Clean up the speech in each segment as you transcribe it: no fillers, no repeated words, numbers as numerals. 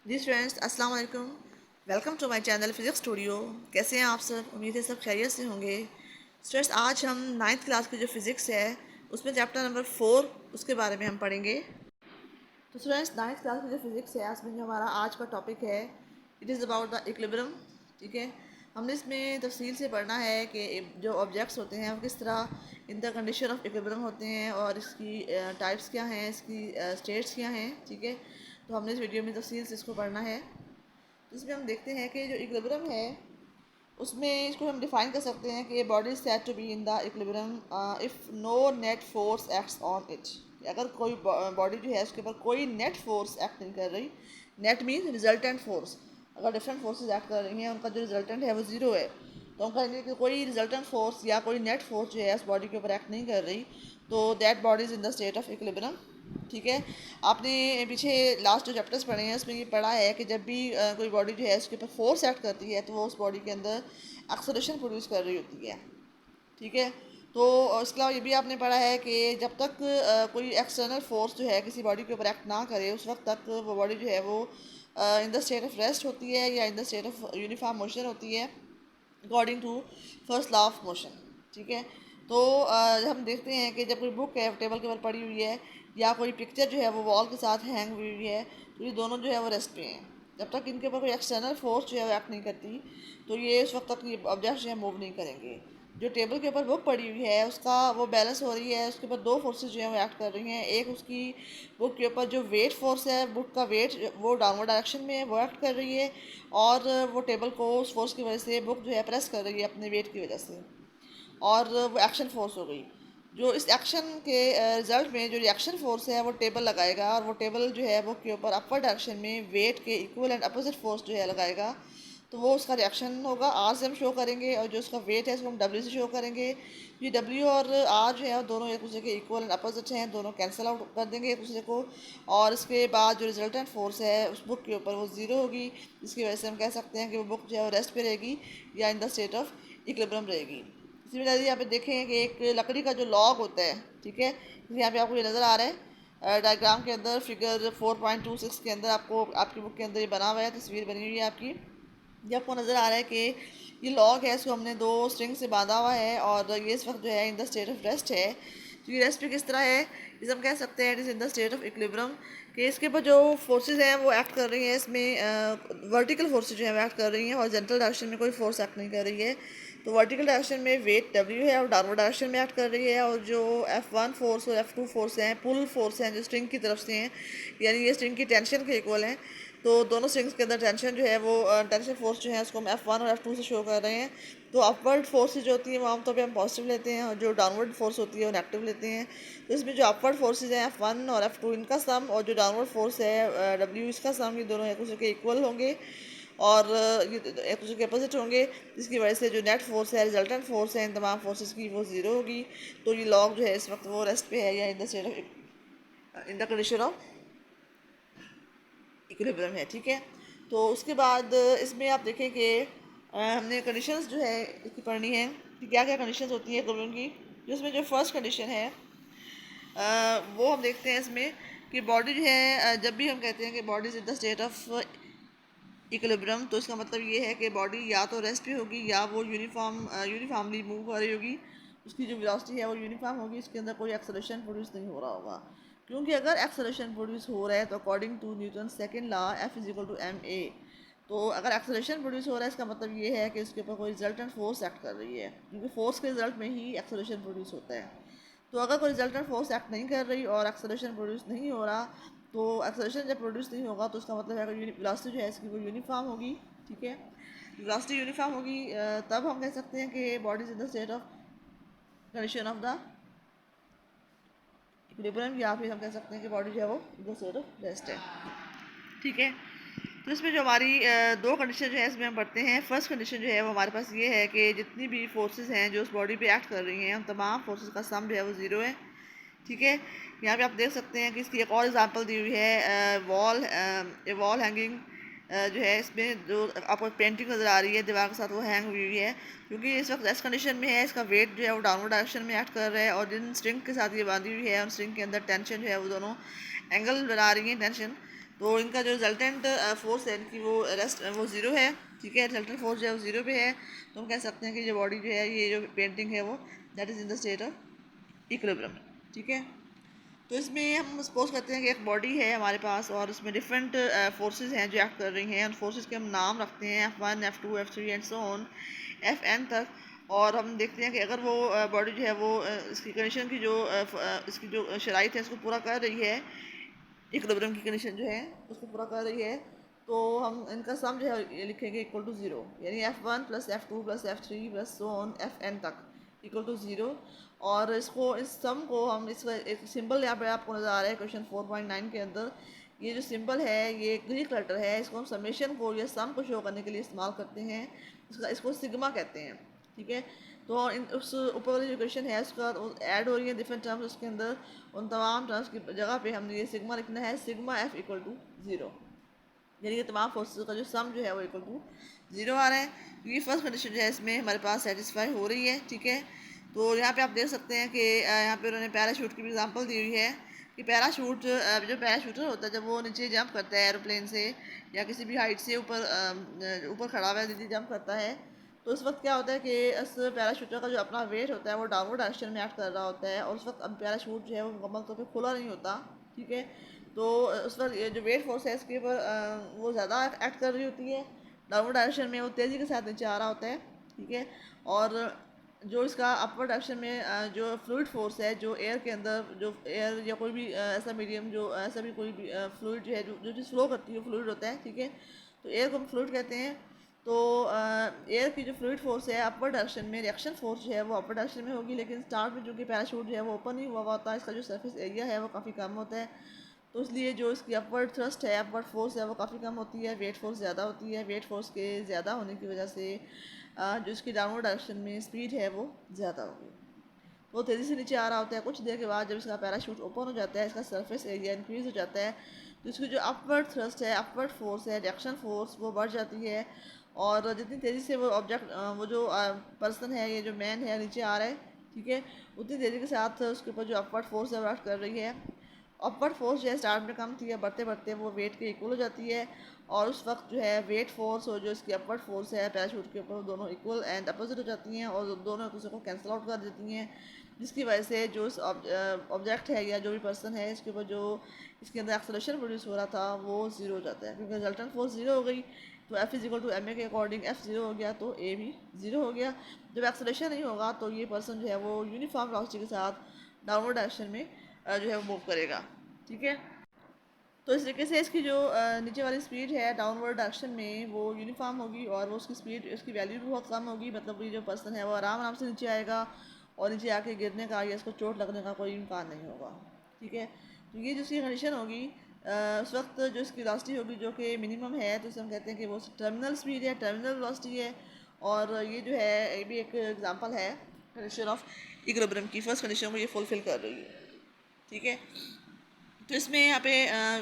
जी friends, अस्सलाम वालेकुम। Welcome to my channel physics studio. कैसे हैं आप सब? उम्मीद है सब खैरियत से होंगे। स्टूडेंट्स, आज हम नाइन्थ क्लास की जो फ़िज़िक्स है उसमें चैप्टर नंबर 4 उसके बारे में हम पढ़ेंगे। तो स्टूडेंट्स, नाइन्थ क्लास की जो फ़िज़िक्स है उसमें जो हमारा आज का टॉपिक है, it is about the equilibrium. ठीक है, हमने इसमें तफसील से पढ़ना है कि जो ऑब्जेक्ट्स होते हैं वो किस तरह in the condition of equilibrium होते हैं और इसकी टाइप्स क्या हैं, इसकी स्टेट्स क्या हैं। ठीक है, तो हमने इस वीडियो में तफसील से इसको पढ़ना है। इसमें हम देखते हैं कि जो इक्विलिब्रियम है उसमें इसको हम डिफाइन कर सकते हैं कि body is said to be in the equilibrium if no net force acts on it. अगर कोई बॉडी जो है उसके ऊपर कोई नेट फोर्स एक्ट नहीं कर रही, नेट मीन रिजल्टेंट फोर्स, अगर डिफरेंट फोर्सेस एक्ट कर रही हैं उनका जो रिजल्टेंट है वो ज़ीरो है, तो उनका कि कोई रिजल्टेंट फोर्स या कोई नेट फोर्स जो है उस बॉडी के ऊपर एक्ट नहीं कर रही, तो that body is in the state of equilibrium. ठीक है, आपने पीछे लास्ट जो चैप्टर्स पढ़े हैं उसमें ये पढ़ा है कि जब भी कोई बॉडी जो है उसके ऊपर फोर्स एक्ट करती है तो वो उस बॉडी के अंदर एक्सलेशन प्रोड्यूस कर रही होती है। ठीक है, तो इसके अलावा ये भी आपने पढ़ा है कि जब तक कोई एक्सटर्नल फोर्स जो है किसी बॉडी के ऊपर एक्ट ना करे उस वक्त तक वो बॉडी जो है वो in the state of rest होती है या in the state of uniform motion होती है according to first law of motion. ठीक है, तो हम देखते हैं कि जब कोई बुक है टेबल के ऊपर पड़ी हुई है या कोई पिक्चर जो है वो वॉल के साथ हैंग हुई हुई है, तो ये दोनों जो है वो रेस्ट पे हैं। जब तक इनके ऊपर कोई एक्सटर्नल फोर्स जो है वो एक्ट नहीं करती तो ये उस वक्त तक ये ऑब्जेक्ट जो है मूव नहीं करेंगे। जो टेबल के ऊपर बुक पड़ी हुई है उसका वो बैलेंस हो रही है, उसके ऊपर दो फोर्सेस जो है वो एक्ट कर रही हैं। एक उसकी बुक के ऊपर जो वेट फोर्स है, बुक का वेट वो डाउनवर्ड डायरेक्शन में है वो एक्ट कर रही है, और वो टेबल को उस फोर्स की वजह से बुक जो है प्रेस कर रही है अपने वेट की वजह से, और वो एक्शन फोर्स हो गई। जो इस एक्शन के रिजल्ट में जो रिएक्शन फोर्स है वो टेबल लगाएगा, और वो टेबल जो है बुक के ऊपर अपवर्ड डायरेक्शन में वेट के इक्वल एंड अपोजिट फोर्स जो है लगाएगा, तो वो उसका रिएक्शन होगा। आर से हम शो करेंगे और जो उसका वेट है उसको हम डब्ल्यू से शो करेंगे। ये डब्ल्यू और आर जो है वो दोनों एक दूसरे के इक्वल एंड अपोजिट हैं, दोनों कैंसिल आउट कर देंगे एक दूसरे को, और इसके बाद जो रिजल्टेंट फोर्स है उस बुक के ऊपर वो ज़ीरो होगी, जिसकी वजह से हम कह सकते हैं कि वो बुक जो है वो रेस्ट पे रहेगी या in the state of equilibrium रहेगी। सिमिलरली यहाँ पे देखें कि एक लकड़ी का जो लॉग होता है, ठीक है, यहाँ पे आपको ये नज़र आ रहा है डायग्राम के अंदर, फिगर 4.26 के अंदर आपको आपकी बुक के अंदर ये बना हुआ है, तस्वीर बनी हुई है आपकी। ये आपको नज़र आ रहा है कि ये लॉग है, इसको हमने दो स्ट्रिंग से बांधा हुआ है और ये इस वक्त जो है in the state of rest है। तो ये रेस्ट पे किस तरह है, इसे हम कह सकते हैं it is in the state of equilibrium, कि इसके ऊपर जो फोर्सेस हैं वो एक्ट कर रही हैं। इसमें वर्टिकल फोर्सेस जो है वो एक्ट कर रही हैं, हॉरिजॉन्टल डायरेक्शन में कोई फोर्स एक्ट नहीं कर रही है। तो वर्टिकल डायरेक्शन में वेट डब्ल्यू है और डाउनवर्ड डायरेक्शन में एक्ट कर रही है, और जो F1 फोर्स और F2 फोर्स हैं, पुल फोर्स हैं जो स्ट्रिंग की तरफ से हैं, यानी ये स्ट्रिंग की टेंशन के इक्वल हैं। तो दोनों स्ट्रिंग्स के अंदर टेंशन जो है वो टेंशन फोर्स जो है उसको हम F1 और F2 से शो कर रहे हैं। तो अपवर्ड फोर्सेज जो होती हैं वो आमतौर पे हम पॉजिटिव लेते हैं, और जो डाउनवर्ड फोर्स होती है वो नेगेटिव लेते हैं। तो इसमें जो अपवर्ड फोर्सेज हैं F1 और F2 इनका सम, और जो डाउनवर्ड फोर्स है W इसका सम, ये दोनों एक दूसरे के इक्वल होंगे और ये एक दूसरे के अपोजिट होंगे, जिसकी वजह से जो नेट फोर्स है, रिजल्टेंट फोर्स है इन तमाम फोर्सेस की, वो ज़ीरो होगी। तो ये लॉग जो है इस वक्त वो रेस्ट पे है या in the state of in the condition of equilibrium है। ठीक है, तो उसके बाद इसमें आप देखें कि हमने कंडीशंस जो है इसकी पढ़नी है कि क्या क्या कंडीशंस होती हैं इक्विलिब्रियम की। जो इसमें जो फर्स्ट कंडीशन है वो हम देखते हैं इसमें कि बॉडी जो है जब भी हम कहते हैं कि body is in the state of equilibrium, तो इसका मतलब ये है कि बॉडी या तो रेस्ट पे होगी या वो यूनिफॉर्मली मूव कर रही होगी, उसकी जो वेलोसिटी है वो यूनिफॉर्म होगी, इसके अंदर कोई एक्सेलरेशन प्रोड्यूस नहीं हो रहा होगा। क्योंकि अगर एक्सेलरेशन प्रोड्यूस हो रहा है तो according to Newton second law F is equal to ma, तो अगर एक्सेलरेशन प्रोड्यूस हो रहा है इसका मतलब ये है कि उसके ऊपर कोई रिजल्टेंट फोर्स एक्ट कर रही है, क्योंकि फोर्स के रिजल्ट में ही एक्सेलरेशन प्रोड्यूस होता है। तो अगर कोई रिजल्टेंट फोर्स एक्ट नहीं कर रही और एक्सेलरेशन प्रोड्यूस नहीं हो रहा, तो एक्सेलरेशन जब प्रोड्यूस नहीं होगा तो उसका मतलब है कि वेलोसिटी जो है इसकी वो यूनिफॉर्म होगी। ठीक है, वेलोसिटी यूनिफॉर्म होगी, तब हम कह सकते हैं कि body is in the state of condition of the equilibrium, या फिर हम कह सकते हैं कि बॉडी जो है वो in the state of rest है। ठीक है, तो इसमें जो हमारी दो कंडीशन जो है इसमें हम पढ़ते हैं। फर्स्ट कंडीशन जो है वो हमारे पास ये है कि जितनी भी फोर्सेस हैं जो उस बॉडी पे एक्ट कर रही हैं उन तमाम फोर्सेस का सम जो है वो ज़ीरो है। ठीक है, यहाँ पे आप देख सकते हैं कि इसकी एक और एग्जांपल दी हुई है, वॉल हैंगिंग जो है, इसमें जो आपको पेंटिंग नज़र आ रही है दीवार के साथ वो हैंग हुई हुई है, क्योंकि इस वक्त रेस्ट कंडीशन में है, इसका वेट जो है वो डाउनवर्ड डायरेक्शन में एक्ट कर रहा है, और जिन स्ट्रिंग के साथ ये बांधी हुई है उन स्ट्रिंग के अंदर टेंशन जो है वो दोनों एंगल बना रही है टेंशन। तो इनका जो रिजल्टेंट फोर्स है इनकी वो ज़ीरो है, ठीक है। रिजल्टेंट फोर्स जो है वो ज़ीरो पे है, तो हम कह सकते हैं कि जो बॉडी जो है, ये जो पेंटिंग है वो that is in the state of equilibrium, ठीक है। तो इसमें हम सपोज करते हैं कि एक बॉडी है हमारे पास और उसमें डिफरेंट फोर्सेस हैं जो एक्ट कर रही हैं। उन फोर्सेस के हम नाम रखते हैं F1, F2, F3 and so on Fn तक। और हम देखते हैं कि अगर वो बॉडी जो है वो इसकी कंडीशन की जो इसकी जो शराइत है उसको पूरा कर रही है, इक्विलिब्रियम की कंडीशन जो है उसको पूरा कर रही है, तो हम इनका सम जो है ये लिखेंगे इक्वल टू ज़ीरो, यानी F1 plus F2 plus F3 plus so on Fn तक इक्वल टू ज़ीरो। और इसको इस सम को हम इसका एक सिंबल यहाँ पे आपको नज़र आ रहा है क्वेश्चन 4.9 के अंदर। ये जो सिंबल है ये ग्रीक लेटर है, इसको हम समेशन को या सम को शो करने के लिए इस्तेमाल करते हैं। इसको सिग्मा कहते हैं, ठीक है। तो इन उस ऊपर वाली जो क्वेश्चन है उसका ऐड हो रही है डिफरेंट टर्म्स, उसके अंदर उन तमाम टर्म्स की जगह पे हमने ये सिग्मा लिखना है, sigma F equal to zero, यानी कि तमाम फोर्सेस का जो सम जो है वो इक्वल टू ज़ीरो आ रहा है। क्योंकि फर्स्ट कंडीशन जो है इसमें हमारे पास सेटिस्फाई हो रही है, ठीक है। तो यहाँ पे आप देख सकते हैं कि यहाँ पे उन्होंने पैराशूट की भी एग्जांपल दी हुई है कि पैराशूट जो पैराशूटर होता है जब वो नीचे जंप करता है एरोप्लेन से या किसी भी हाइट से ऊपर ऊपर खड़ा हुआ नीचे जंप करता है, तो उस वक्त क्या होता है कि उस पैराशूटर का जो अपना वेट होता है वो डाउनवर्ड डायरेक्शन में एक्ट कर रहा होता है, और उस वक्त अब पैराशूट जो है वो मुकम्मल तौर पर खुला नहीं होता, ठीक है। तो उस वक्त ये जो वेट फोर्स है इसके ऊपर वो ज़्यादा एक्ट कर रही होती है, डाउनवर्ड डायरेक्शन में वो तेज़ी के साथ नीचे आ रहा होता है, ठीक है। और जो इसका अपवर्ड डायरेक्शन में जो फ्लूइड फोर्स है, जो एयर के अंदर जो एयर या कोई भी ऐसा मीडियम जो ऐसा भी कोई भी फ्लूइड जो है जो चीज़ फ्लो करती है फ्लूइड होता है, ठीक है। तो एयर को हम फ्लूइड कहते हैं। तो एयर की जो फ्लूइड फोर्स है अपवर्ड डायरेक्शन में, रिएक्शन फोर्स जो है वो अपवर्ड डायरेक्शन में होगी, लेकिन स्टार्ट में जो कि पैराशूट जो है वो ओपन नहीं हुआ होता है, इसका जो सरफेस एरिया है वो काफ़ी कम होता है, तो इसलिए जो इसकी अपवर्ड थ्रस्ट है, अपवर्ड फोर्स है वो काफ़ी कम होती है, वेट फोर्स ज़्यादा होती है। वेट फोर्स के ज़्यादा होने की वजह से जो इसकी डाउनवर्ड डायरेक्शन में स्पीड है वो ज़्यादा होगी, वो तेज़ी से नीचे आ रहा होता है। कुछ देर के बाद जब इसका पैराशूट ओपन हो जाता है, इसका सरफेस एरिया इंक्रीज़ हो जाता है, तो इसकी जो अपवर्ड थ्रस्ट है, अपवर्ड फोर्स है, रिएक्शन फोर्स वो बढ़ जाती है। और जितनी तेज़ी से वो ऑब्जेक्ट वो जो पर्सन है, ये जो मैन है नीचे आ रहा है, ठीक है, उतनी तेज़ी के साथ उसके ऊपर जो अपवर्ड फोर्स है वो एक्ट कर रही है। अपवर्ड फोर्स जो है स्टार्ट में कम थी, या बढ़ते बढ़ते वो वेट के इक्वल हो जाती है, और उस वक्त जो है वेट फोर्स और जो इसकी अपवर्ड फोर्स है पैराशूट के ऊपर दोनों इक्वल एंड अपोजिट हो जाती हैं, और दोनों एक दूसरे को कैंसिल आउट कर देती हैं, जिसकी वजह से जो इस ऑब्जेक्ट है या जो भी पर्सन है इसके ऊपर जो इसके अंदर एक्सेलरेशन प्रोड्यूस हो रहा था वो ज़ीरो हो जाता है, क्योंकि रिजल्टेंट फोर्स ज़ीरो हो गई। तो F is equal to M A के अकॉर्डिंग F ज़ीरो हो गया तो ए भी ज़ीरो हो गया। जब एक्सेलरेशन नहीं होगा तो ये पर्सन जो है वो यूनिफॉर्म वेलोसिटी के साथ डाउनवर्ड डायरेक्शन में जो है वो मूव करेगा, ठीक है। तो इस तरीके से इसकी जो नीचे वाली स्पीड है डाउनवर्ड डायरेक्शन में वो यूनिफॉर्म होगी, और वो उसकी स्पीड उसकी वैल्यू भी बहुत कम होगी, मतलब ये जो पर्सन है वो आराम आराम से नीचे आएगा, और नीचे आके गिरने का या इसको चोट लगने का कोई इम्कान नहीं होगा, ठीक है। तो ये जो इसकी कंडीशन होगी उस वक्त जो इसकी वेलोसिटी होगी जो कि मिनिमम है, तो इसे हम कहते हैं कि वो टर्मिनल स्पीड है, टर्मिनल वेलोसिटी है। और ये जो है ये भी एक एग्जांपल है कंडीशन ऑफ इक्विलिब्रियम की, फर्स्ट कंडीशन को ये फुलफिल कर रही है, ठीक है। तो इसमें यहाँ पे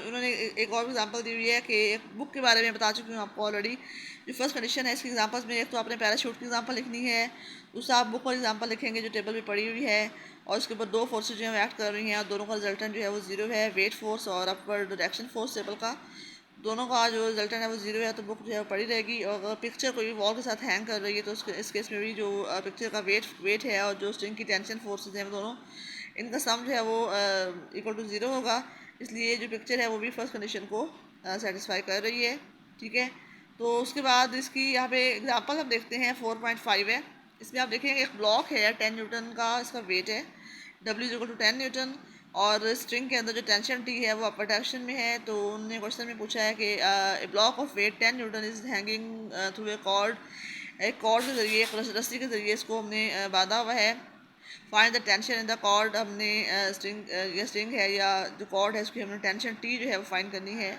उन्होंने एक और एग्जांपल दी हुई है कि एक बुक के बारे में बता चुकी हूँ आपको ऑलरेडी। जो फर्स्ट कंडीशन है इसकी एग्जांपल्स में, एक तो आपने पैराशूट की एग्जांपल लिखनी है, दूसरा आप बुक और एग्जांपल लिखेंगे जो टेबल में पड़ी हुई है, और उसके ऊपर दो फोर्सेज जो है एक्ट कर रही हैं, और दोनों का रिजल्टेंट जो है वो ज़ीरो है, वेट फोर्स और अपवर्ड डायरेक्शन फोर्स टेबल का, दोनों का जो रिजल्टेंट है वो ज़ीरो है, तो बुक जो है वो पड़ी रहेगी। और अगर पिक्चर कोई वॉल के साथ हैंग कर रही है तो इस केस में भी जो पिक्चर का वेट है और जो स्ट्रिंग की टेंशन फोर्सेज हैं वो दोनों इनका सम जो है वो इक्वल टू ज़ीरो होगा, इसलिए जो पिक्चर है वो भी फर्स्ट कंडीशन को सेटिस्फाई कर रही है, ठीक है। तो उसके बाद इसकी यहाँ पे एग्जांपल हम देखते हैं 4.5 है। इसमें आप देखेंगे एक ब्लॉक है 10 न्यूटन का, इसका वेट है W is equal to 10 newton, और स्ट्रिंग के अंदर जो टेंशन टी है वो अपर डायरेक्शन में है। तो उन्होंने क्वेश्चन में पूछा है कि a block of weight 10 newton is hanging through a cord, एक कॉर्ड के ज़रिए, एक रस्सी के ज़रिए इसको हमने बांधा हुआ है। Find the tension in the cord, हमने स्ट्रिंग है या जो कॉर्ड है उसकी हमने टेंशन टी जो है वो फाइंड करनी है।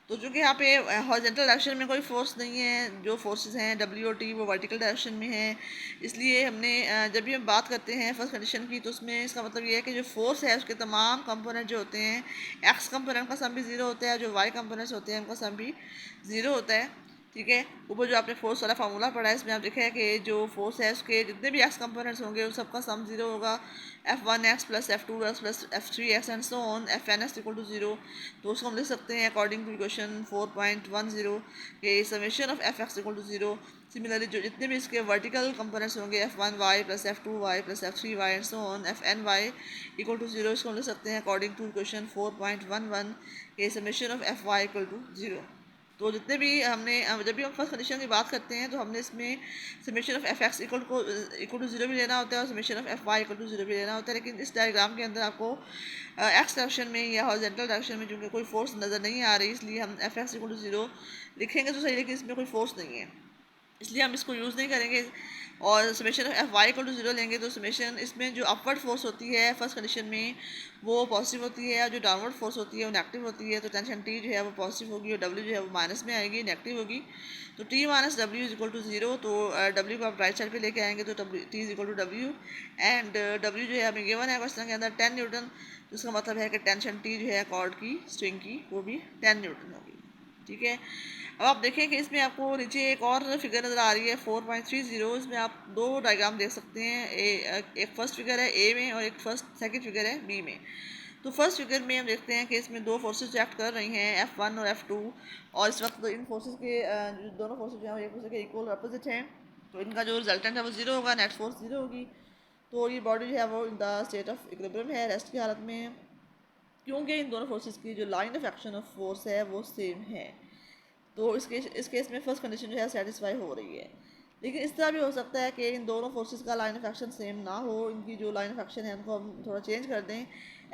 तो चूँकि यहाँ पे हॉरिजॉन्टल डायरेक्शन में कोई फोर्स नहीं है, जो फोर्सेस हैं W और T वो वर्टिकल डायरेक्शन में है, इसलिए हमने जब भी हम बात करते हैं फर्स्ट कंडीशन की, तो उसमें इसका मतलब ये है कि जो फोर्स है उसके तमाम कंपोनेंट जो होते हैं, एक्स कंपोनेंट का सम भी ज़ीरो होता है, जो वाई कंपोनेंट्स होते हैं उनका सम भी ज़ीरो होता है। ठीक है। ऊपर जो आपने फोर्स वाला फार्मूला पढ़ा है इसमें आप देखें कि जो फोर्स है उसके जितने भी एक्स कंपोनेंट्स होंगे उन सबका सम जीरो होगा। F1x plus F2x plus F3x and so on Fn(x) equal to zero. तो उसको हम लिख सकते हैं अकॉर्डिंग टू इक्वेशन 4.10 के summation of Fx equal to zero. Similarly जो जितने भी इसके वर्टिकल कंपोनेंट्स होंगे F1y plus F2y plus F3y and so on Fny equal to zero, इसको हम लिख सकते हैं अकॉर्डिंग टू इक्वेशन 4.11 के summation of Fy equal to zero. तो जितने भी हमने जब भी हम फर्स्ट कंडीशन की बात करते हैं तो हमने इसमें summation of Fx equal to zero भी लेना होता है और summation of Fy equal to zero भी लेना होता है। लेकिन इस डायग्राम के अंदर आपको एक्स डायरेक्शन में या हॉरिजॉन्टल डायरेक्शन में चूँकि कोई फोर्स नज़र नहीं आ रही, इसलिए हम Fx इक्वल टू जीरो लिखेंगे तो सही, लेकिन इसमें कोई फोर्स नहीं है इसलिए हम इसको यूज़ नहीं करेंगे। और summation of Fy equal to zero लेंगे तो समेशन इसमें जो अपवर्ड फोर्स होती है फर्स्ट कंडीशन में वो पॉजिटिव होती है और जो डाउनवर्ड फोर्स होती है वो नेगेटिव होती है। तो टेंशन टी जो है वो पॉजिटिव होगी और डब्ल्यू जो है वो माइनस में आएगी, नेगेटिव होगी। तो T minus W is equal to zero. तो डब्ल्यू को आप राइट साइड पे लेके आएंगे तो T is equal to W and W जो है हमें गिवन है क्वेश्चन के अंदर 10 न्यूटन। तो इसका मतलब है कि टेंशन टी जो है कॉर्ड की स्ट्रिंग की वो भी 10 न्यूटन होगी। ठीक है। अब आप देखें कि इसमें आपको नीचे एक और फिगर नज़र आ रही है 4.30। इसमें आप दो डायग्राम देख सकते हैं, एक फर्स्ट फिगर है ए में और एक सेकंड फिगर है बी में। तो फर्स्ट फिगर में हम देखते हैं कि इसमें दो फोर्सेस एक्ट कर रही हैं F1 और F2 और इस वक्त इन फोर्सेस के दोनों फोर्सेस जो हैं एक दूसरे के इक्वल अपोजिट हैं। तो इनका जो रिजल्टेंट है वो जीरो होगा, नेट फोर्स जीरो होगी। तो ये बॉडी जो है वो in the state of equilibrium है, रेस्ट की हालत में है, क्योंकि इन दोनों फोर्सेस की जो line of action of force है वो सेम है। तो इस केस में फर्स्ट कंडीशन जो है सेटिस्फाई हो रही है। लेकिन इस तरह भी हो सकता है कि इन दोनों फोर्सेस का लाइन ऑफ एक्शन सेम ना हो, इनकी जो लाइन ऑफ एक्शन है उनको हम थोड़ा चेंज कर दें।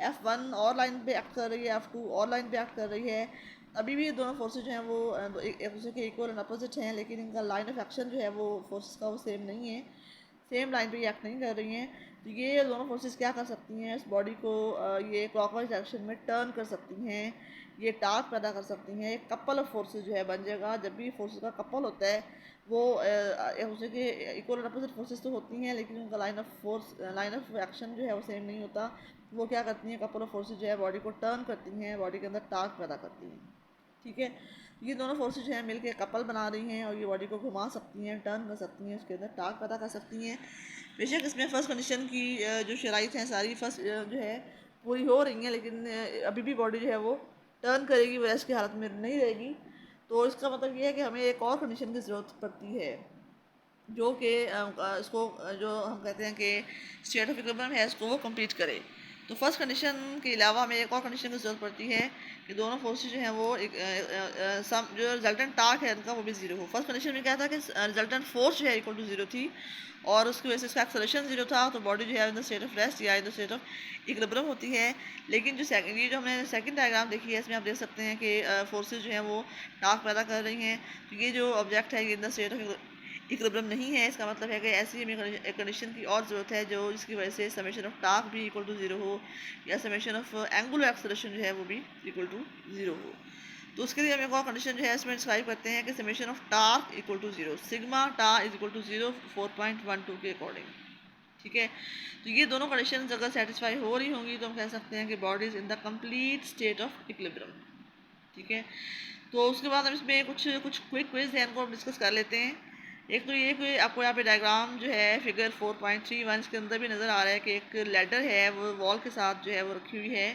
F1 और लाइन पे एक्ट कर रही है, F2 और लाइन पे एक्ट कर रही है। अभी भी दोनों फोर्सेज जो हैं वो एक दूसरे के इक्वल एंड अपोजिट हैं, लेकिन इनका लाइन ऑफ एक्शन जो है वो फोर्सेस का वो सेम नहीं है, सेम लाइन पे एक्ट नहीं कर रही हैं। तो ये दोनों फोर्सेस क्या कर सकती हैं, इस बॉडी को ये क्लॉकवाइज डायरेक्शन में टर्न कर सकती हैं, ये टार्क पैदा कर सकती हैं। एक कपल ऑफ फोर्सेस जो है बन जाएगा। जब भी फोर्सेस का कपल होता है वो एक दूसरे के इक्वल और अपोजिट फोर्सेस तो होती हैं, लेकिन उनका लाइन ऑफ एक्शन जो है वो सेम नहीं होता। वो क्या करती हैं, कपल ऑफ फोर्सेस जो है बॉडी को टर्न करती हैं, बॉडी के अंदर टार्क पैदा करती हैं। ठीक है। ये दोनों फोर्सेज जो है मिलकर कपल बना रही हैं और ये बॉडी को घुमा सकती हैं, टर्न कर सकती हैं, उसके अंदर टार्क पैदा कर सकती हैं। बेशक इसमें फर्स्ट कंडीशन की जो शराइत हैं सारी फर्स्ट जो है पूरी हो रही हैं, लेकिन अभी भी बॉडी जो है वो टर्न करेगी, वो रेस्ट की हालत में नहीं रहेगी। तो इसका मतलब ये है कि हमें एक और कंडीशन की ज़रूरत पड़ती है, जो कि इसको जो हम कहते हैं कि स्टेट ऑफ इक्विलिब्रियम है इसको वो कंप्लीट करे। तो फर्स्ट कंडीशन के अलावा हमें एक और कंडीशन की ज़रूरत पड़ती है कि दोनों फोर्सेज जो हैं वो एक सम जो रिजल्टेंट टार्क है उनका वो भी जीरो हो। फर्स्ट कंडीशन में क्या था कि रिजल्टेंट फोर्स जो है इक्वल टू जीरो थी और उसकी वजह से इसका एक्सेलरेशन जीरो था। तो बॉडी जो है in the state of rest या in the state of equilibrium होती है। लेकिन ये जो हमने सेकंड डायग्राम देखी है इसमें आप देख सकते हैं कि फोर्सेज जो हैं वो टार्क पैदा कर रही हैं। तो ये जो ऑब्जेक्ट है ये इन द स्टेट ऑफ इक्विलिब्रियम नहीं है। इसका मतलब है कि ऐसी हमें एक कंडीशन की और ज़रूरत है जो जिसकी वजह से समेशन ऑफ टार्क भी इक्वल टू जीरो हो या समेशन ऑफ एंगुलर एक्सेलरेशन जो है वो भी इक्वल टू जीरो हो। तो उसके लिए हम एक और कंडीशन जो है इसमें डिस्क्राइब करते हैं कि summation of torque equal to zero, sigma tau is equal to zero 4.12 के अकॉर्डिंग। ठीक है। तो ये दोनों कंडीशन अगर सेटिस्फाई हो रही होंगी तो हम कह सकते हैं कि body is in the complete state of equilibrium. ठीक है। तो उसके बाद हम इसमें कुछ कुछ क्विक क्विज है इनको डिस्कस कर लेते हैं। एक तो ये कि आपको यहाँ पे डायग्राम जो है फिगर 4.31 के अंदर भी नज़र आ रहा है कि एक लैडर है वो वॉल के साथ जो है वो रखी हुई है।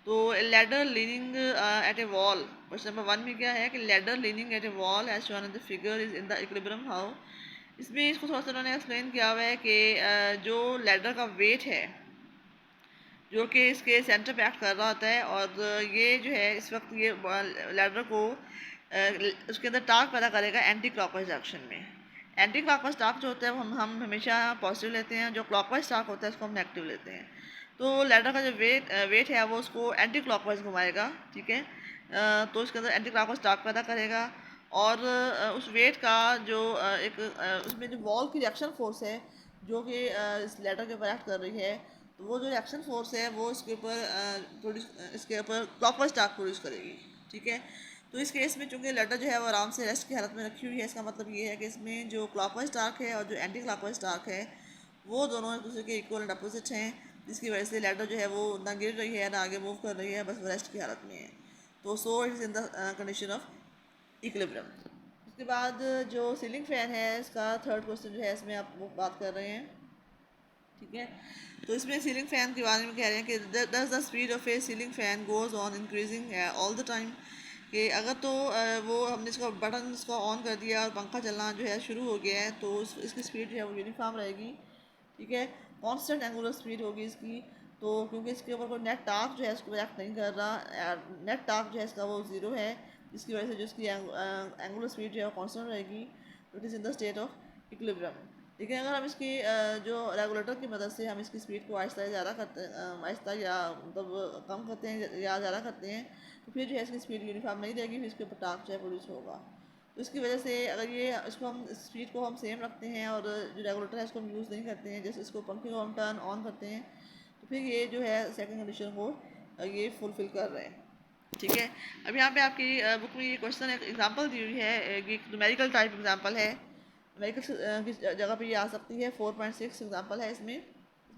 तो ladder leaning at a wall, question number 1 में क्या है कि ladder leaning at a wall as shown in the figure is in the equilibrium how. इसमें इसको थोड़ा सा उन्होंने एक्सप्लेन किया हुआ है कि जो लैडर का वेट है जो कि इसके सेंटर पे एक्ट कर रहा होता है और ये जो है इस वक्त ये लैडर को उसके अंदर टार्क पैदा करेगा एंटी क्लॉकवाइज डायरेक्शन में। एंटी क्लॉकवाइज टार्क जो होता है वो हम हमेशा पॉजिटिव लेते हैं, जो क्लॉकवाइज टार्क होता है उसको हम नेगेटिव लेते हैं। तो लैडर का जो वेट है वो उसको एंटी क्लॉकवाइज घुमाएगा। ठीक है। तो इसके अंदर एंटी क्लॉकवाइज टार्क पैदा करेगा और उस वेट का जो उसमें जो वॉल की रिएक्शन फोर्स है जो कि इस लैडर के ऊपर एक्ट कर रही है, तो वो जो रिएक्शन फोर्स है वो इसके ऊपर क्लॉकवाइज टार्क प्रोड्यूस करेगी। ठीक है। तो इस केस में चूंकि लैडर जो है वो आराम से रेस्ट की हालत में रखी हुई है, इसका मतलब ये है कि इसमें जो क्लॉकवाइज टार्क है और जो एंटी क्लॉकवाइज टार्क है वो दोनों एक दूसरे के इक्वल एंड अपोजिट हैं, जिसकी वजह से लैडर जो है वो ना गिर रही है ना आगे मूव कर रही है, बस रेस्ट की हालत में है। तो so it is in the condition of equilibrium. उसके बाद जो सीलिंग फ़ैन है इसका थर्ड क्वेश्चन जो है इसमें आप वो बात कर रहे हैं, ठीक है। तो इसमें सीलिंग फ़ैन के बारे में कह रहे हैं कि does the speed of A ceiling fan goes on increasing all the time, कि अगर तो वो हमने इसका बटन इसका ऑन कर दिया और पंखा चलना जो है शुरू हो गया है तो इसकी स्पीड जो है वो यूनिफॉर्म रहेगी, ठीक है। कांस्टेंट एंगुलर स्पीड होगी इसकी, तो क्योंकि इसके ऊपर कोई नेट टार्क जो है इसको रिएक्ट नहीं कर रहा, नेट टार्क जो है इसका वो ज़ीरो है, जिसकी वजह से जो इसकी एंगुलर स्पीड जो है वो कांस्टेंट रहेगी, it is in the state of equilibrium. लेकिन अगर हम इसकी जो रेगुलेटर की मदद से हम इसकी स्पीड को आहिस्ता ज़्यादा करते हैं, आहिस्ता या मतलब कम करते हैं या ज़्यादा करते हैं, तो फिर जो है इसकी स्पीड यूनिफॉर्म नहीं रहेगी, फिर इसके ऊपर टार्क जो है प्रोड्यूस होगा। तो इसकी वजह से अगर ये इसको हम स्पीड को हम सेम रखते हैं और जो रेगुलेटर है इसको हम यूज़ नहीं करते हैं, जैसे इसको पंखे को हम टर्न ऑन करते हैं, तो फिर ये जो है सेकंड कंडीशन को ये फुलफ़िल कर रहे हैं, ठीक है। अब यहाँ पे आपकी बुक में ये क्वेश्चन एक एग्जांपल दी हुई है, एक न्यूमेरिकल टाइप एग्जांपल है, न्यूमेरिकल की जगह पे ये आ सकती है। 4.6 एग्जांपल है इसमें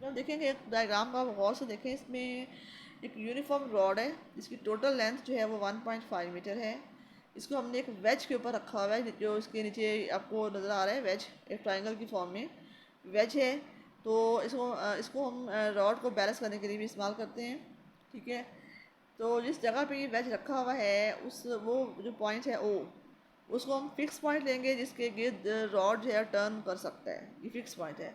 हम देखेंगे एक डायग्राम का गौर से देखें। इसमें एक यूनिफॉर्म रॉड है जिसकी टोटल लेंथ जो है वो 1.5 मीटर है। इसको हमने एक वेज के ऊपर रखा हुआ है, जो इसके नीचे आपको नज़र आ रहा है वेज, एक ट्राइंगल की फॉर्म में वेज है। तो इसको हम रॉड को बैलेंस करने के लिए भी इस्तेमाल करते हैं, ठीक है। तो जिस जगह पे ये वेज रखा हुआ है उस वो जो पॉइंट है ओ, उसको हम फिक्स पॉइंट लेंगे जिसके गिर्द रॉड जो है टर्न कर सकता है, ये फिक्स पॉइंट है।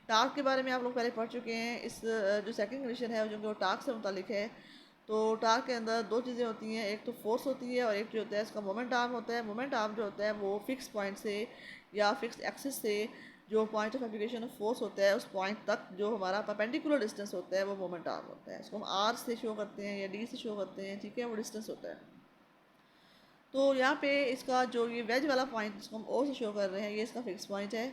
टार्क के बारे में आप लोग पहले पढ़ चुके हैं। इस जो सेकंड कंडीशन है जो कि टार्क से मुतालिक है, तो टार्क के अंदर दो चीज़ें होती हैं, एक तो फोर्स होती है और एक जो होता है इसका मोमेंट आर्म होता है। मोमेंट आर्म जो होता है वो फिक्स पॉइंट से या फिक्स एक्सिस से जो point of application of force होता है उस पॉइंट तक जो हमारा परपेंडिकुलर डिस्टेंस होता है वो मोमेंट आर्म होता है। इसको हम आर से शो करते हैं या डी से शो करते हैं, ठीक है, वो डिस्टेंस होता है। तो यहाँ पे इसका जो ये वेज वाला पॉइंट जिसको हम ओ से शो कर रहे हैं ये इसका फिक्स पॉइंट है।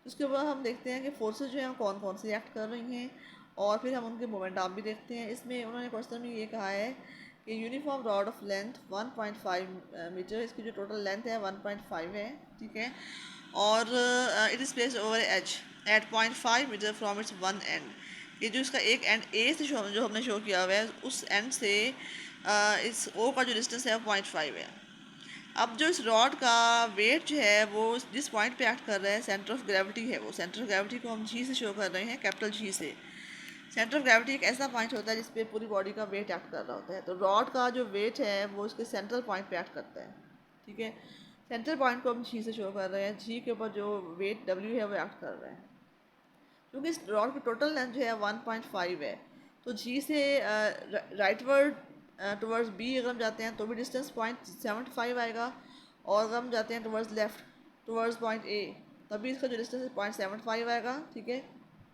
उसके बाद हम देखते हैं कि फोर्सेस जो हैं कौन कौन सी एक्ट कर रही हैं और फिर हम उनके मोमेंट आर्म भी देखते हैं। इसमें उन्होंने क्वेश्चन में ये कहा है कि uniform rod of length 1.5 metre, इसकी जो टोटल लेंथ है 1.5 है, ठीक है। और it is placed over edge at 0.5 metre from its one end, ये जो इसका एक एंड ए से जो हमने शो किया हुआ है उस एंड से इस ओ का जो डिस्टेंस है वो 0.5 है। अब जो इस रॉड का वेट जो है वो जिस पॉइंट पे एक्ट कर रहा है सेंटर ऑफ ग्रेविटी है, वो सेंटर ऑफ ग्रेविटी को हम जी से शो कर रहे हैं, कैपिटल जी से। सेंटर ऑफ ग्रेविटी एक ऐसा पॉइंट होता है जिस पे पूरी बॉडी का वेट एक्ट कर रहा होता है। तो रॉड का जो वेट है वो उसके सेंट्रल पॉइंट पे एक्ट करता है, ठीक है। सेंट्रल पॉइंट को हम जी से शो कर रहे हैं, जी के ऊपर जो वेट डब्ल्यू है वो एक्ट कर रहा है। क्योंकि इस रॉड की टोटल लेंथ जो है 1.5 है, तो जी से राइटवर्ड टुवर्ड्स बी अगर हम जाते हैं तो भी डिस्टेंस 0.75 आएगा, और अगर हम जाते हैं towards left towards point A तभी इसका जो डिस्टेंस है 0.75 आएगा, ठीक है।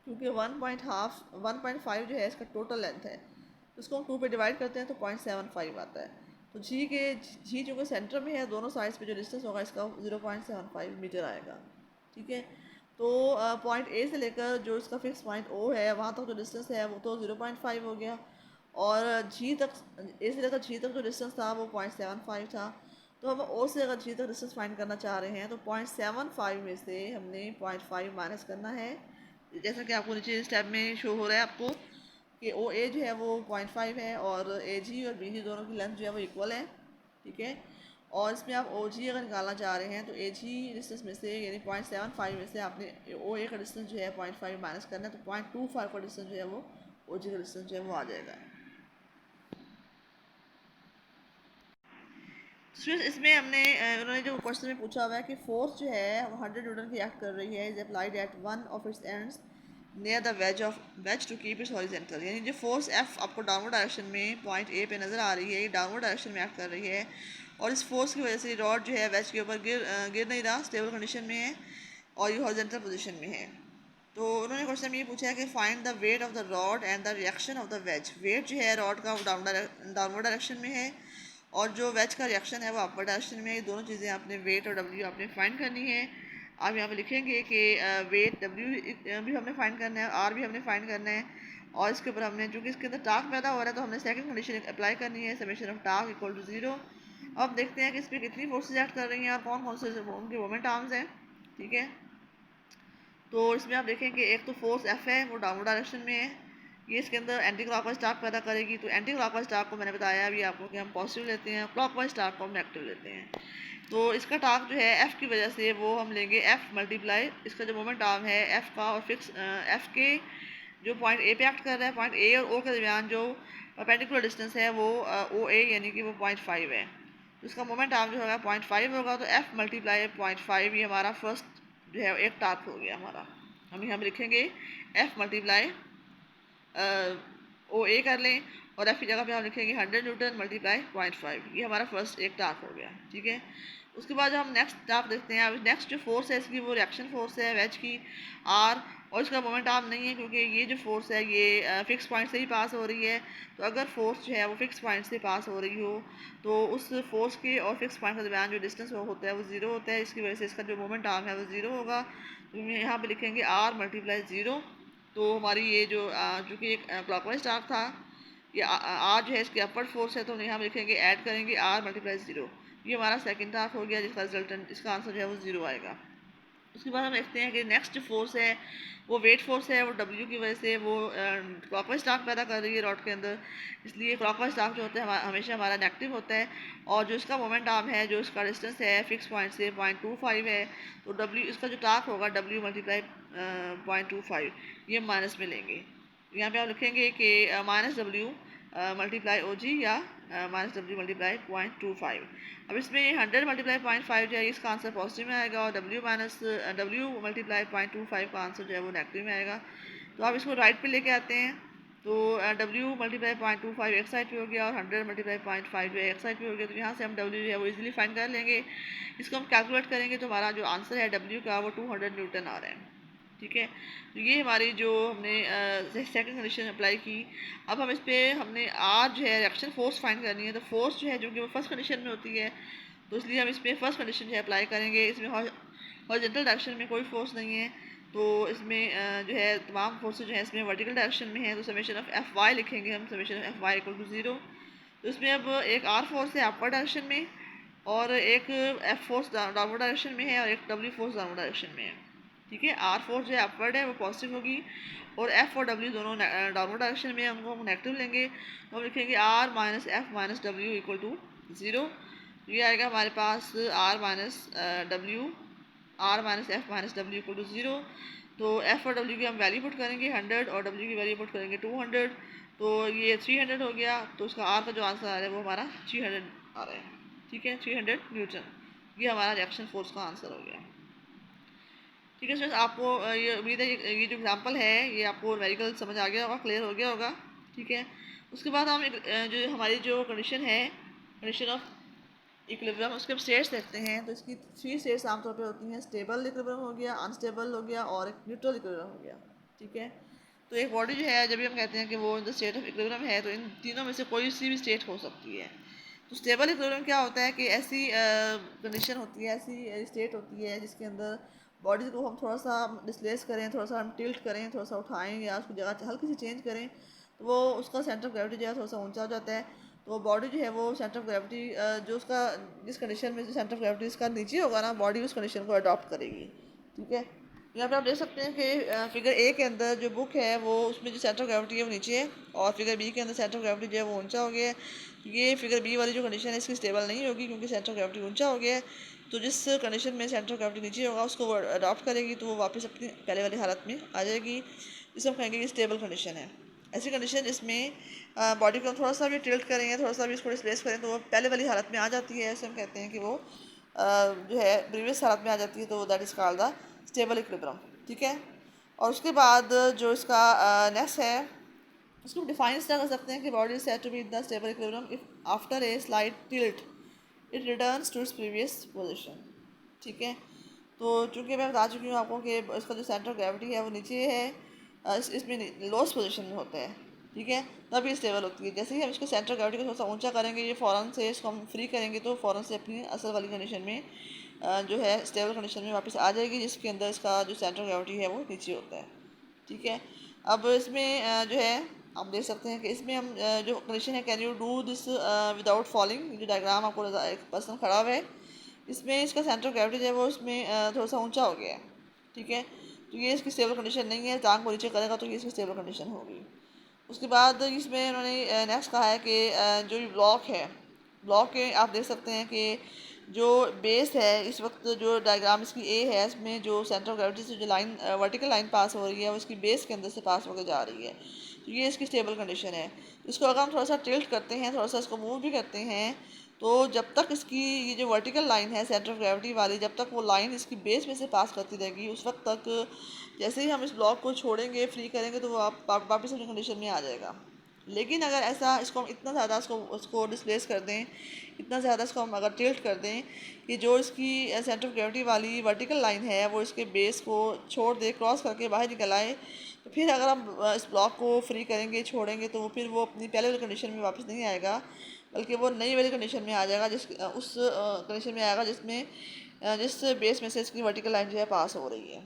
क्योंकि 1.5 जो है इसका टोटल लेंथ है, तो इसको हम 2 पे डिवाइड करते हैं तो 0.75 आता है। तो जी जो कि सेंटर में है, दोनों साइड्स पे जो डिस्टेंस होगा इसका 0.75 मीटर आएगा, ठीक है। तो पॉइंट ए से लेकर जो इसका फिक्स पॉइंट ओ है वहाँ तक जो डिस्टेंस है वो तो 0.5 हो गया, और जी तक ए से लेकर जी तक जो डिस्टेंस था वो 0.75 था। तो हम ओ से अगर जी तक डिस्टेंस फाइंड करना चाह रहे हैं तो 0.75 में से हमने 0.5 माइनस करना है, जैसा कि आपको नीचे स्टेप में शो हो रहा है आपको कि ओ ए जो है वो 0.5 है और ए जी और बी जी दोनों की लेंथ जो है वो इक्वल है, ठीक है। और इसमें आप ओ जी अगर निकालना चाह रहे हैं तो ए जी डिस्टेंस में से यानी 0.75 में से आपने ओ ए का डिस्टेंस जो है 0.5 माइनस करना है, तो 0.25 का डिस्टेंस जो है वो ओ जी का डिस्टेंस जो है वो आ जाएगा। फिर इसमें हमने उन्होंने जो क्वेश्चन में पूछा हुआ है कि फोर्स जो है वो 100 न्यूटन की एक्ट कर रही है, is applied at one of its ends near the wedge to keep its horizontal, यानी जो फोर्स एफ आपको डाउनवर्ड डायरेक्शन में पॉइंट ए पे नज़र आ रही है, ये डाउनवर्ड डायरेक्शन में एक्ट कर रही है, और इस फोर्स की वजह से रॉड जो है वेज के ऊपर गिर नहीं रहा, स्टेबल कंडीशन में है और ये हॉरिजेंटल पोजीशन में है। तो उन्होंने क्वेश्चन में ये पूछा है कि find the weight of the rod and the reaction of the wedge, weight जो है रॉड का वो डाउनवर्ड डायरेक्शन में है और जो वेज का रिएक्शन है वो अपवर्ड डायरेक्शन में है। ये दोनों चीज़ें आपने वेट और डब्ल्यू आपने फाइंड करनी है। आप यहाँ पे लिखेंगे कि वेट डब्ल्यू भी हमने फाइंड करना है, आर भी हमने फाइंड करना है, और इसके ऊपर हमने चूँकि इसके अंदर टार्क पैदा हो रहा है तो हमने सेकंड कंडीशन अप्लाई करनी है, summation of torque equal to 0। अब देखते हैं कि इस पर कितनी फोर्सेज एक्ट कर रही हैं और कौन कौन से उनके मोमेंट आर्म्स हैं, ठीक है। तो इसमें आप देखें कि एक तो फोर्स एफ है वो डाउनवर्ड डायरेक्शन में है, ये इसके अंदर एंटी क्लॉकवाइज टार्क पैदा करेगी। तो एंटी क्लॉकवाइज टार्क को मैंने बताया अभी आपको कि हम पॉजिटिव लेते हैं, क्लॉकवाइज टार्क को हम नेगेटिव लेते हैं। तो इसका टार्क जो है एफ़ की वजह से वो हम लेंगे एफ़ मल्टीप्लाई इसका जो मोमेंट आर्म है एफ़ का, और फिक्स एफ़ के जो पॉइंट ए पे एक्ट कर रहा है, पॉइंट ए और ओ के दरमियान जो परपेंडिकुलर डिस्टेंस है वो ओ ए यानी कि वो 0.5 है। तो इसका मोमेंट आर्म जो होगा 0.5 होगा। तो एफ़ मल्टीप्लाई 0.5 ये हमारा फर्स्ट जो है एक टार्क हो गया हमारा। हम यहाँ लिखेंगे एफ़ मल्टीप्लाई ओ ए कर लें और एफ की जगह पे हम लिखेंगे 100 न्यूटन मल्टीप्लाई 0.5। ये हमारा फर्स्ट एक टार्क हो गया, ठीक है। उसके बाद हम नेक्स्ट टार्क देखते हैं। अब नेक्स्ट जो फोर्स है इसकी वो रिएक्शन फोर्स है वेज की आर, और इसका मोमेंट आर्म नहीं है क्योंकि ये जो फोर्स है ये फिक्स पॉइंट से ही पास हो रही है। तो अगर फोर्स जो है वो फिक्स पॉइंट से पास हो रही हो तो उस फोर्स के और फिक्स पॉइंट के दरमियान जो डिस्टेंस वो होता है वो ज़ीरो होता है। इसकी वजह से इसका जो मोमेंट आर्म है वो ज़ीरो होगा। तो यहाँ पे लिखेंगे आर मल्टीप्लाई ज़ीरो। तो हमारी ये जो चूँकि एक क्लॉकवाइज टार्क था, ये आर जो है इसकी अपवर्ड फोर्स है, तो यहाँ हम लिखेंगे ऐड करेंगे आर मल्टीप्लाई ज़ीरो। ये हमारा सेकंड टार्क हो गया जिसका रिजल्टेंट इसका आंसर जो है वो ज़ीरो आएगा। उसके बाद हम देखते हैं कि नेक्स्ट जो फोर्स है वो वेट फोर्स है। वो डब्ल्यू की वजह से वो क्लॉकवाइज टार्क पैदा कर रही है रॉड के अंदर, इसलिए क्लॉकवाइज टार्क जो होता है हमेशा हमारा नेगेटिव होता है। और जो इसका मोमेंट आर्म है जो इसका डिस्टेंस है फिक्स पॉइंट से 0.25 है, तो डब्ल्यू इसका जो टार्क होगा डब्ल्यू मल्टीप्लाई 0.25 ये माइनस में लेंगे। यहाँ पे आप लिखेंगे कि माइनस डब्ल्यू मल्टीप्लाई ओ जी या माइनस डब्ल्यू मल्टीप्लाई 0.25। अब इसमें 100 मल्टीप्लाई 0.5 जो है इसका आंसर पॉजिटिव में आएगा, और डब्ल्यू माइनस डब्ल्यू मल्टीप्लाई 0.25 का आंसर जो है वो नेगेटिव में आएगा। तो आप इसको राइट पे लेके आते हैं। तो डब्ल्यू मल्टीप्लाई 0.25 एक साइड पे हो गया और 100 मल्टीप्लाई 0.5 जो है एक साइड पे हो गया। तो यहाँ से हम डब्ल्यू जो है वो इजीली फाइंड कर लेंगे। इसको हम कैलकुलेट करेंगे तो हमारा जो आंसर है डब्ल्यू का वो 200 न्यूटन आ रहा है, ठीक है। तो ये हमारी जो हमने सेकंड कंडीशन अप्लाई की। अब हम इस पर हमने आर जो है रिएक्शन फोर्स फाइंड करनी है। तो फोर्स जो है जो कि वो फर्स्ट कंडीशन में होती है, तो इसलिए हम इस पर फर्स्ट कंडीशन जो है अप्लाई करेंगे। इसमें हॉरिजॉन्टल डायरेक्शन में कोई फोर्स नहीं है, तो इसमें जो है तमाम फोर्सेज जो है इसमें वर्टिकल डायरेक्शन में है। तो समेशन ऑफ एफ वाई लिखेंगे हम, summation of F Y equal to zero. तो इसमें अब एक आर फोर्स है अपवर्ड डायरेक्शन में, और एक एफ फोर्स डाउनवर्ड डायरेक्शन में है, और एक डब्ल्यू फोर्स डाउनवर्ड डायरेक्शन में है, ठीक है। आर फोर्स जो है अपवर्ड है वो पॉजिटिव होगी, और एफ और डब्ल्यू दोनों डाउनवर्ड डायरेक्शन में है, उनको हम नेगेटिव लेंगे। तो हम लिखेंगे R minus F minus W equal to zero. ये आएगा हमारे पास R minus W, R minus F minus W equal to zero. तो एफ और डब्ल्यू की हम वैल्यू पुट करेंगे 100 और डब्ल्यू की वैल्यू पुट करेंगे 200। तो ये 300 हो गया। तो उसका आर का जो आंसर आ रहा है वो हमारा 300 आ रहा है, ठीक है, 300 न्यूटन। ये हमारा रिएक्शन फोर्स का आंसर हो गया, ठीक है। स्टूडेंट्स आपको ये उम्मीद है ये जो एग्जांपल है ये आपको न्यूमेरिकल समझ आ गया होगा, क्लियर हो गया होगा, ठीक है। उसके बाद हम जो हमारी जो कंडीशन है कंडीशन ऑफ इक्विलिब्रियम उसके हम स्टेट्स देखते हैं। तो इसकी 3 स्टेट्स आमतौर पे होती हैं। स्टेबल इक्विलिब्रियम हो गया, अनस्टेबल हो गया, और एक न्यूट्रल इक्विलिब्रियम हो गया, ठीक है। तो एक बॉडी जो है जब भी हम कहते हैं कि वो in the state of equilibrium है, तो इन तीनों में से कोई सी भी स्टेट हो सकती है। तो स्टेबल इक्विलिब्रियम क्या होता है कि ऐसी कंडीशन होती है, ऐसी स्टेट होती है जिसके अंदर बॉडी को हम थोड़ा सा डिस्प्लेस करें, थोड़ा सा हम टिल्ट करें, थोड़ा सा उठाएं या उसकी जगह हल्की सी चेंज करें, तो वो उसका सेंटर ऑफ ग्रेविटी जो है थोड़ा सा ऊंचा हो जाता है। तो बॉडी जो है वो सेंटर ऑफ ग्रेविटी जो उसका जिस कंडीशन में जो सेंटर ऑफ ग्रेविटी इसका नीचे होगा ना, बॉडी उस कंडीशन को अडॉप्ट करेगी, ठीक है। यहाँ पे आप देख सकते हैं कि फिगर ए के अंदर जो बुक है वो उसमें जो सेंटर ऑफ ग्रेविटी है वो नीचे है, और फिगर बी के अंदर सेंटर ऑफ ग्रेविटी जो है वो ऊंचा हो गया है। ये फिगर बी वाली जो कंडीशन है इसकी स्टेबल नहीं होगी क्योंकि सेंटर ऑफ ग्रेविटी ऊंचा हो गया है। तो जिस कंडीशन में सेंटर ऑफ ग्रेविटी नीचे होगा उसको वो अडॉप्ट करेगी, तो वो वापस अपनी पहले वाली हालत में आ जाएगी, जिसे हम कहेंगे कि स्टेबल कंडीशन है। ऐसी कंडीशन जिसमें बॉडी को हम थोड़ा सा भी टिल्ट करेंगे, थोड़ा सा भी इसको डिस्प्लेस करें, तो वो पहले वाली हालत में आ जाती है। ऐसे हम कहते हैं कि वो जो है प्रीवियस हालत में आ जाती है, तो that is called the stable equilibrium, ठीक है। और उसके बाद जो इसका नेक्स्ट है उसको डिफाइन इस तरह कर सकते हैं कि body is said to be in the stable equilibrium if after a slight tilt it returns to its previous position, ठीक है। तो चूँकि मैं बता चुकी हूँ आपको कि इसका जो सेंटर ऑफ ग्रेविटी है वो नीचे है, इसमें लोएस्ट पोजीशन में होता है, ठीक है, तभी स्टेबल होती है। जैसे ही हम इसको सेंटर ऑफ ग्रेविटी को थोड़ा सा ऊंचा करेंगे, ये फ़ौरन से इसको हम फ्री करेंगे तो फ़ौरन से अपनी असल वाली कंडीशन में जो है स्टेबल कंडीशन में वापस आ जाएगी, जिसके अंदर इसका जो सेंटर ऑफ ग्रेविटी है वो नीचे होता है, ठीक है। अब इसमें जो है आप देख सकते हैं कि इसमें हम जो कंडीशन है can you do this without falling, जो डायग्राम आपको एक पर्सन खड़ा हुआ है इसमें इसका सेंटर ऑफ ग्रेविटी जो है वो इसमें थोड़ा सा ऊंचा हो गया है, ठीक है। तो ये इसकी स्टेबल कंडीशन नहीं है, टांग को नीचे करेगा तो ये इसकी स्टेबल कंडीशन होगी। उसके बाद इसमें उन्होंने नेक्स्ट कहा है कि जो ये ब्लॉक है, ब्लॉक के आप देख सकते हैं कि जो बेस है इस वक्त, जो डायग्राम इसकी ए है, इसमें जो सेंटर ऑफ ग्रेविटी से जो लाइन वर्टिकल लाइन पास हो रही है वो इसकी बेस के अंदर से पास होकर जा रही है। तो ये इसकी स्टेबल कंडीशन है। इसको अगर हम थोड़ा सा टिल्ट करते हैं, थोड़ा सा इसको मूव भी करते हैं, तो जब तक इसकी ये जो वर्टिकल लाइन है सेंटर ऑफ ग्रेविटी वाली, जब तक वो लाइन इसकी बेस में से पास करती रहेगी, उस वक्त तक जैसे ही हम इस ब्लॉक को छोड़ेंगे, फ्री करेंगे, तो वो आप वापस अपनी कंडीशन में आ जाएगा। लेकिन अगर ऐसा इसको हम इतना ज़्यादा उसको डिस्प्लेस कर दें, इतना ज़्यादा इसको हम अगर टिल्ट कर दें कि जो इसकी सेंटर ऑफ ग्रेविटी वाली वर्टिकल लाइन है वो इसके बेस को छोड़ दे, क्रॉस करके बाहर निकल आए, तो फिर अगर हम इस ब्लॉक को फ्री करेंगे, छोड़ेंगे, तो फिर वो अपनी पहले वाली कंडीशन में वापस नहीं आएगा, बल्कि वो नई वाली कंडीशन में आ जाएगा, उस कंडीशन में आएगा जिस बेस में से इसकी वर्टिकल लाइन जो है पास हो रही है।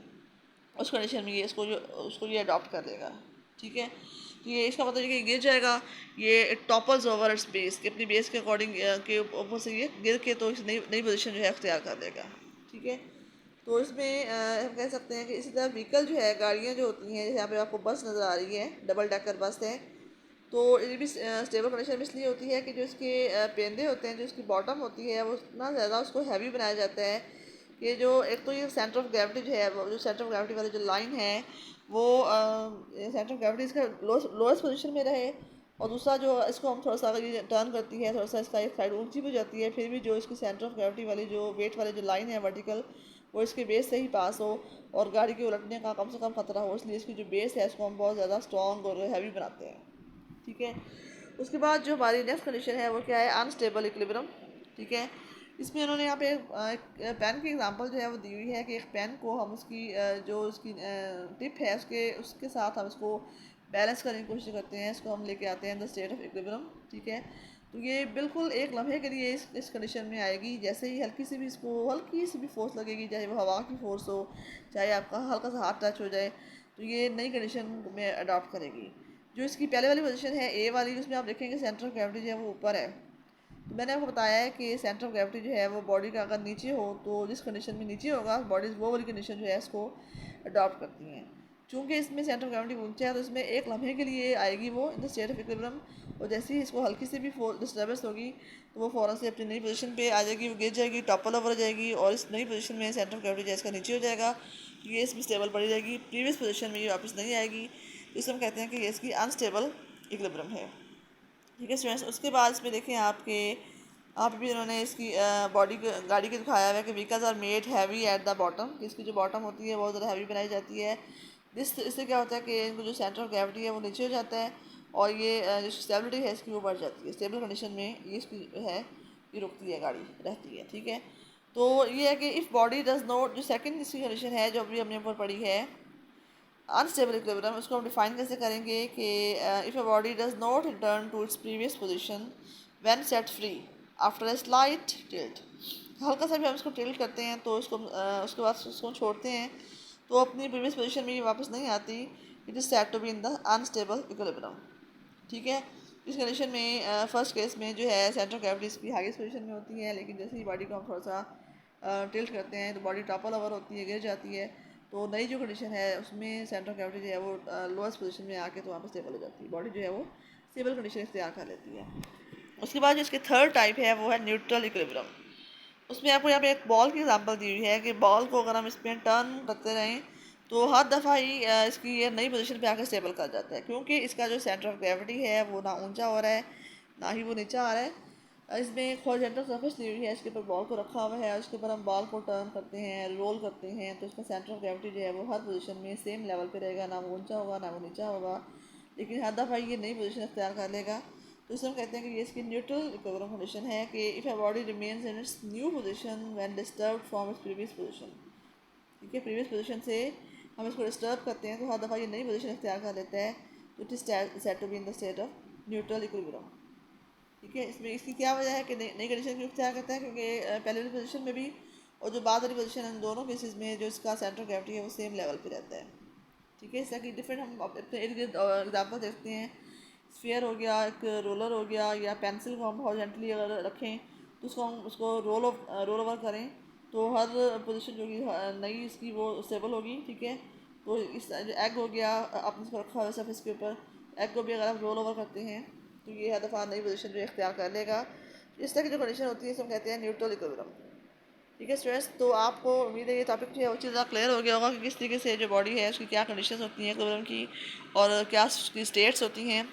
उस कंडीशन में ये उसको ये अडॉप्ट कर लेगा। ठीक है, तो ये इसका मतलब ये कि गिर जाएगा, ये टॉपल्स ओवर इट्स बेस, कि अपनी बेस के अकॉर्डिंग के ऊपर से ये गिर के तो इस नई नई पोजीशन जो है अख्तियार कर लेगा। ठीक है, तो इसमें हम कह सकते हैं कि इसी तरह व्हीकल जो है, गाड़ियाँ जो होती हैं, जैसे यहाँ पे आपको बस नज़र आ रही है, डबल डेकर बस है, तो ये भी स्टेबल कंडीशन में इसलिए होती है कि जो इसके पेंदे होते हैं, जो इसकी बॉटम होती है, वो इतना ज़्यादा उसको हैवी बनाया जाता है कि जो एक तो ये सेंटर ऑफ ग्रेविटी जो है, वो जो सेंटर ऑफ ग्रेविटी वाली जो लाइन है वो सेंटर ऑफ ग्रेविटी इसका लोएस्ट पोजीशन में रहे, और दूसरा जो इसको हम थोड़ा सा अगर ये टर्न करती है, थोड़ा सा इसका एक साइड ऊंची भी जाती है, फिर भी जो इसकी सेंटर ऑफ ग्रेविटी वाली जो वेट वाली जो लाइन है वर्टिकल, वो इसके बेस से ही पास हो और गाड़ी के उलटने का कम से कम खतरा हो, इसलिए इसकी जो बेस है इसको हम बहुत ज़्यादा स्ट्रॉन्ग और हैवी बनाते हैं। ठीक है, उसके बाद जो हमारी नेक्स्ट कंडीशन है वो क्या है, अनस्टेबल इक्विलिब्रियम। ठीक है, इसमें उन्होंने यहाँ पे एक पेन की एग्जांपल जो है वो दी हुई है कि एक पेन को हम उसकी जो उसकी टिप है उसके उसके साथ हम इसको बैलेंस करने की कोशिश करते हैं, इसको हम लेके आते हैं द स्टेट ऑफ इक्विलिब्रियम। ठीक है, तो ये बिल्कुल एक लम्हे के लिए इस कंडीशन में आएगी, जैसे ही हल्की सी भी फोर्स लगेगी, चाहे वो हवा की फोर्स हो, चाहे आपका हल्का सा हाथ टच हो जाए, तो ये नई कंडीशन में अडॉप्ट करेगी। जो इसकी पहले वाली पोजीशन है ए वाली, उसमें आप देखेंगे सेंटर ऑफ ग्रेविटी जो है वो ऊपर है। तो मैंने आपको बताया है कि सेंटर ऑफ ग्रेविटी जो है वो बॉडी का अगर नीचे हो, तो जिस कंडीशन में नीचे होगा बॉडी, वो वाली कंडीशन जो है इसको अडॉप्ट करती हैं। चूँकि इसमें सेंटर ऑफ ग्रेविटी ऊंचा है, तो इसमें एक लम्हे के लिए आएगी वो in the state of equilibrium, और जैसे ही इसको हल्की सी भी डिस्टर्बेंस होगी, तो वो फ़ौरन से अपनी नई पोजीशन पे आ जाएगी, वो गिर जाएगी, टॉपल ओवर हो जाएगी, और इस नई पोजीशन में सेंटर ऑफ ग्रेविटी जो है इसका नीचे हो जाएगा, तो ये इसमें स्टेबल पड़ी रहेगी, प्रीवियस पोजीशन में ये वापस नहीं आएगी। इसे हम कहते हैं कि ये इसकी अनस्टेबल इक्विलिब्रियम है। ठीक है स्टूडेंट्स, उसके बाद इसमें देखें आपके आप भी उन्होंने इसकी बॉडी गाड़ी के दिखाया हुआ है कि vehicles are made heavy at the bottom, इसकी जो बॉटम होती है बहुत ज़्यादा हैवी बनाई जाती है। इससे क्या होता है कि इनको जो सेंटर ऑफ ग्रेविटी है वो नीचे हो जाता है, और ये जो स्टेबिलिटी है इसकी वो बढ़ जाती है, स्टेबल कंडीशन में ये इसकी जो है ये रुकती है, गाड़ी रहती है। ठीक है, तो ये है कि इफ़ बॉडी डज नॉट, जो सेकंड इसकी कंडीशन है जो अभी हमने ऊपर पढ़ी है अनस्टेबल इक्विलिब्रियम, उसको हम डिफाइन कैसे करेंगे कि if a body does not return to its previous position when set free after a slight tilt, हल्का सा भी हम इसको टिल्ट करते हैं तो इसको उसके बाद उसको छोड़ते हैं तो अपनी प्रीवियस पोजीशन में ये वापस नहीं आती, it is set to be in the unstable equilibrium. ठीक है, इस कंडीशन में फर्स्ट केस में जो है सेंटर ऑफ ग्रेविटी इसकी हाईएस्ट पोजीशन में होती है, लेकिन जैसे ही बॉडी को हम थोड़ा सा टिल्ट करते हैं तो बॉडी टॉपल ओवर होती है, गिर जाती है, तो नई जो कंडीशन है उसमें सेंटर ऑफ ग्रेविटी जो है वो लोएस्ट पोजीशन में आके तो वहाँ पर स्टेबल हो जाती है, बॉडी जो है वो स्टेबल कंडीशन इख्तियार कर लेती है। उसके बाद जो इसके थर्ड टाइप है वो है न्यूट्रल इक्विलिब्रियम। उसमें आपको यहाँ पे एक बॉल की एग्जांपल दी हुई है कि बॉल को अगर हम इसमें टर्न करते रहें तो हर दफ़ा ही इसकी ये नई पोजीशन पे आकर स्टेबल कर जाता है, क्योंकि इसका जो सेंटर ऑफ ग्रेविटी है वो ना ऊंचा हो रहा है ना ही वो नीचा आ रहा है। इसमें एक हॉरिजॉन्टल सरफेस ली हुई है, इसके ऊपर बॉल को रखा हुआ है, उसके ऊपर हम बॉल को टर्न करते हैं, रोल करते हैं, तो इसका सेंटर ऑफ ग्रेविटी जो है वो हर पोजीशन में सेम लेवल पे रहेगा, ना वो ऊंचा होगा ना वो नीचा होगा, लेकिन हर दफ़ा ये नई पोजीशन इख्तियार कर लेगा। तो इसे हम कहते हैं कि ये इसकी न्यूट्रल इक्विलिब्रियम कंडीशन है कि if a body remains in its new position when disturbed from its previous position. ठीक है, प्रीवियस पोजीशन से हम इसको डिस्टर्ब करते हैं तो हर दफ़ा ये नई पोजीशन इख्तियार कर लेता है, तो it is set to be in the state of neutral equilibrium. ठीक है, इसमें इसकी क्या वजह है कि नई कंडीशन क्यों इख्तियार करता है, क्योंकि पहले वाली पोजीशन में भी और जो बाद वाली पोजीशन है, इन दोनों केसेस में जो इसका सेंटर ऑफ ग्रेविटी है वो सेम लेवल पे रहता है। ठीक है, इसका कि डिफरेंट हम अपने इर्द गिर्द एग्जाम्पल देखते हैं, स्फीयर हो गया, एक रोलर हो गया, या पेंसिल को हम हॉरिजॉन्टली अगर रखें तो उसको हम उसको रोल ओवर करें तो हर पोजीशन जो कि नई इसकी वो स्टेबल होगी। ठीक है, तो इस एग हो गया, आपने इसको रखा हुआ सरफेस के ऊपर, एग को भी अगर आप रोल ओवर करते हैं तो ये हर दफ़ा नई पोजीशन जो इख्तियार कर लेगा। इस तरह की जो कंडीशन होती है इसे हम कहते हैं न्यूट्रल इक्विलिब्रियम। ठीक है स्टूडेंट्स, तो आपको उम्मीद है ये टॉपिक जो है वो चीज़ क्लियर हो गया होगा कि किस तरीके से जो बॉडी है उसकी क्या कंडीशंस होती हैं इक्विलिब्रियम की और क्या उसकी स्टेट्स होती हैं।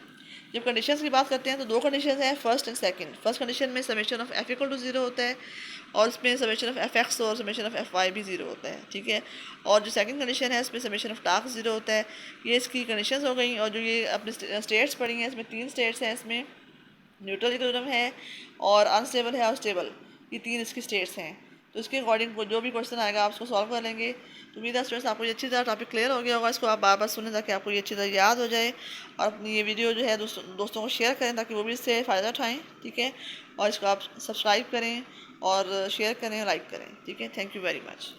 जब कंडीशंस की बात करते हैं तो दो कंडीशंस हैं, first and second. First condition में summation of F equal to 0 होता है और इसमें समेशन ऑफ एफ एक्स और समेशन ऑफ एफ वाई भी 0 होता है। ठीक है, और जो सेकंड कंडीशन है इसमें समेशन ऑफ टास्क 0 होता है। ये इसकी कंडीशंस हो गई। और जो ये अपने स्टेट्स पढ़ी हैं इसमें 3 स्टेट्स हैं, इसमें न्यूट्रल इक्विलिब्रियम है और अनस्टेबल है और स्टेबल, ये 3 इसकी स्टेट्स हैं। तो इसके अकॉर्डिंग जो भी क्वेश्चन आएगा आप उसको सॉल्व कर लेंगे। तो उम्मीद है स्टूडेंट्स आपको ये अच्छी तरह टॉपिक क्लियर हो गया होगा। इसको आप बार बार सुनें ताकि आपको ये अच्छी तरह याद हो जाए और अपनी ये वीडियो जो है दोस्तों को शेयर करें ताकि वो भी इससे फ़ायदा उठाएँ। ठीक है, और इसको आप सब्सक्राइब करें और शेयर करें, लाइक करें। ठीक है, थैंक यू वेरी मच।